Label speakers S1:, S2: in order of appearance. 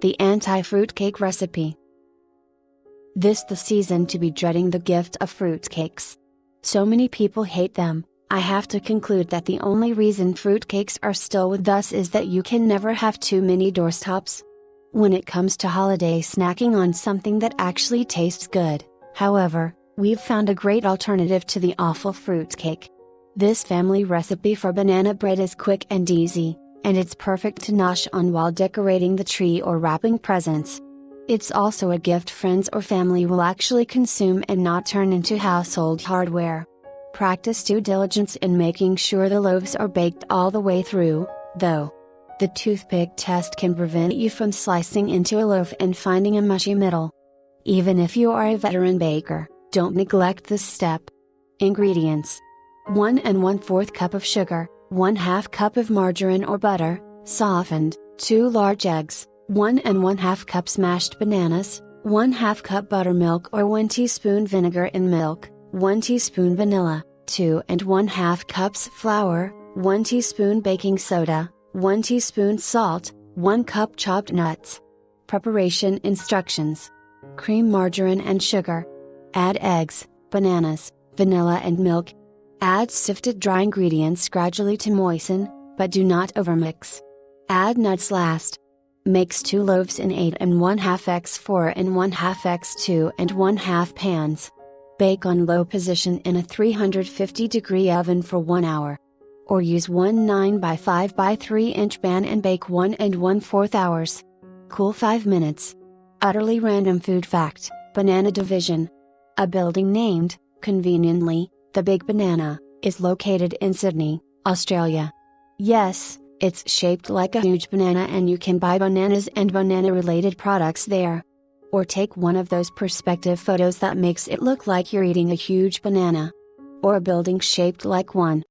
S1: the Anti-Fruitcake Recipe. This the season to be dreading the gift of fruitcakes. So many people hate them. I have to conclude that the only reason fruitcakes are still with us is that you can never have too many doorstops. When it comes to holiday snacking on something that actually tastes good, however, we've found a great alternative to the awful fruitcake. This family recipe for banana bread is quick and easy, and it's perfect to nosh on while decorating the tree or wrapping presents. It's also a gift friends or family will actually consume and not turn into household hardware. Practice due diligence in making sure the loaves are baked all the way through, though. The toothpick test can prevent you from slicing into a loaf and finding a mushy middle. Even if you are a veteran baker, don't neglect this step. Ingredients: 1 1/4 cup of sugar, 1/2 cup of margarine or butter, softened, 2 large eggs, 1 1/2 cup smashed bananas, 1/2 cup buttermilk or 1 teaspoon vinegar in milk, 1 teaspoon vanilla, 2 1/2 cups flour, 1 teaspoon baking soda, 1 teaspoon salt, 1 cup chopped nuts. Preparation instructions: cream margarine and sugar. Add eggs, bananas, vanilla and milk. Add sifted dry ingredients gradually to moisten, but do not overmix. Add nuts last. Mix 2 loaves in 8 1/2 x 4 1/2 x 2 1/2 pans. Bake on low position in a 350-degree oven for 1 hour. Or use 1 9x5 by 3 inch pan and bake 1 1/4 hours. Cool 5 minutes. Utterly random food fact: banana division. A building named, conveniently, the Big Banana, is located in Sydney, Australia. Yes, it's shaped like a huge banana and you can buy bananas and banana-related products there. Or take one of those perspective photos that makes it look like you're eating a huge banana. Or a building shaped like one.